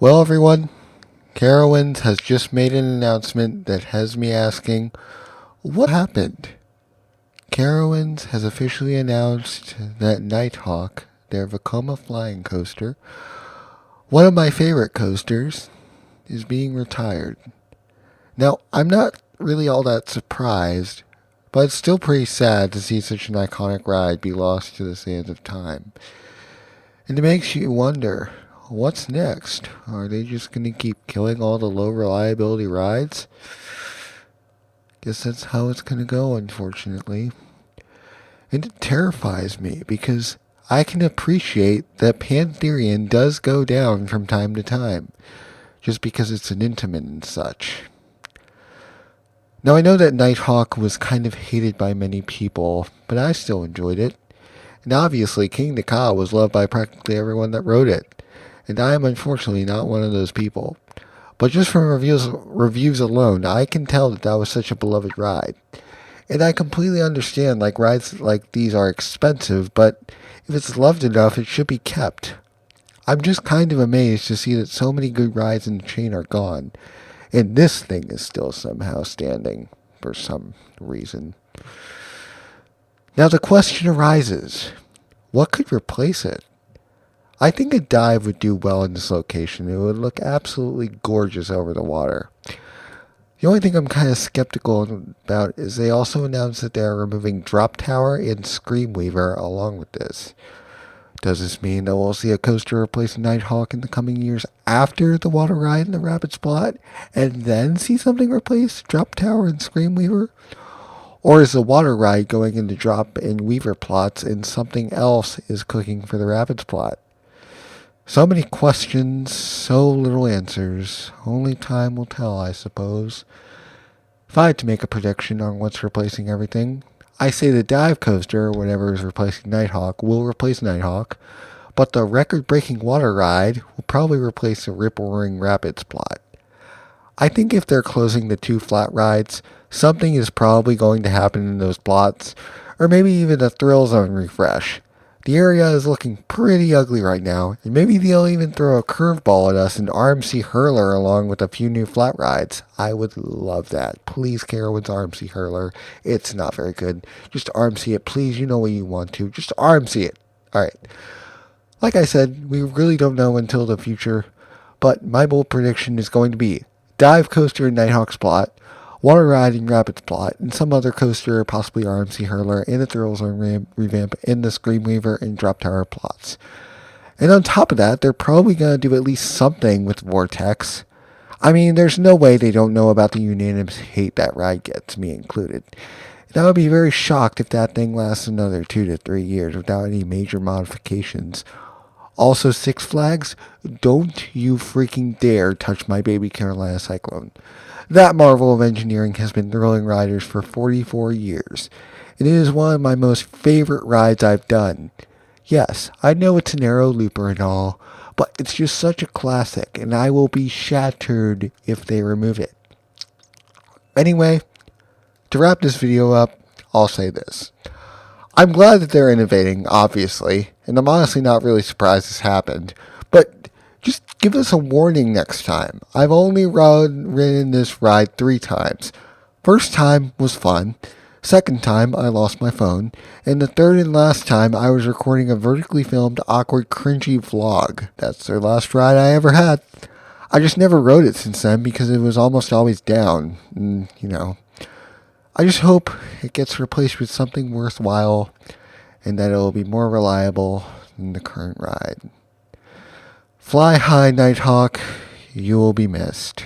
Well, everyone, Carowinds has just made an announcement that has me asking, what happened? Carowinds has officially announced that Nighthawk, their Vekoma flying coaster, one of my favorite coasters, is being retired. Now, I'm not really all that surprised, but it's still pretty sad to see such an iconic ride be lost to the sands of time. And it makes you wonder, what's next? Are they just going to keep killing all the low reliability rides? Guess that's how it's going to go, unfortunately. And it terrifies me because I can appreciate that Pantherian does go down from time to time, just because it's an intimate and such. Now, I know that Nighthawk was kind of hated by many people, but I still enjoyed it. And obviously, King Ka was loved by practically everyone that rode it. And I am unfortunately not one of those people. But just from reviews alone, I can tell that was such a beloved ride. And I completely understand, like, rides like these are expensive, but if it's loved enough, it should be kept. I'm just kind of amazed to see that so many good rides in the chain are gone, and this thing is still somehow standing for some reason. Now the question arises, what could replace it? I think a dive would do well in this location. It would look absolutely gorgeous over the water. The only thing I'm kind of skeptical about is they also announced that they are removing Drop Tower and Screamweaver along with this. Does this mean that we'll see a coaster replacing Nighthawk in the coming years after the water ride and the rapid spot, and then see something replace Drop Tower and Screamweaver? Or is the water ride going into Drop and Weaver plots and something else is cooking for the Rapids plot? So many questions, so little answers. Only time will tell, I suppose. If I had to make a prediction on what's replacing everything, I say the dive coaster, whatever is replacing Nighthawk, will replace Nighthawk, but the record-breaking water ride will probably replace the Rip-Roaring Rapids plot. I think if they're closing the two flat rides, something is probably going to happen in those plots, or maybe even a Thrill Zone refresh. The area is looking pretty ugly right now, and maybe they'll even throw a curveball at us and RMC Hurler along with a few new flat rides. I would love that. Please, Carowinds RMC Hurler. It's not very good. Just RMC it, please. You know what you want to. Just RMC it. Alright. Like I said, we really don't know until the future, but my bold prediction is going to be Dive Coaster in Nighthawk's plot, Water Ride in Rapids plot, and some other coaster, possibly RMC Hurler, and a Thrill Zone revamp in the Screamweaver and Drop Tower plots. And on top of that, they're probably going to do at least something with Vortex. I mean, there's no way they don't know about the unanimous hate that ride gets, me included. And I would be very shocked if that thing lasts another 2 to 3 years without any major modifications. Also, Six Flags, don't you freaking dare touch my baby Carolina Cyclone. That marvel of engineering has been thrilling riders for 44 years, and it is one of my most favorite rides I've done. Yes, I know it's an arrow looper and all, but it's just such a classic, and I will be shattered if they remove it. Anyway, to wrap this video up, I'll say this. I'm glad that they're innovating, obviously, and I'm honestly not really surprised this happened, but just give us a warning next time. I've only ridden this ride 3 times. First time was fun. Second time, I lost my phone. And the third and last time, I was recording a vertically filmed, awkward, cringy vlog. That's the last ride I ever had. I just never rode it since then because it was almost always down. And, I just hope it gets replaced with something worthwhile and that it will be more reliable than the current ride. Fly high, Nighthawk. You will be missed.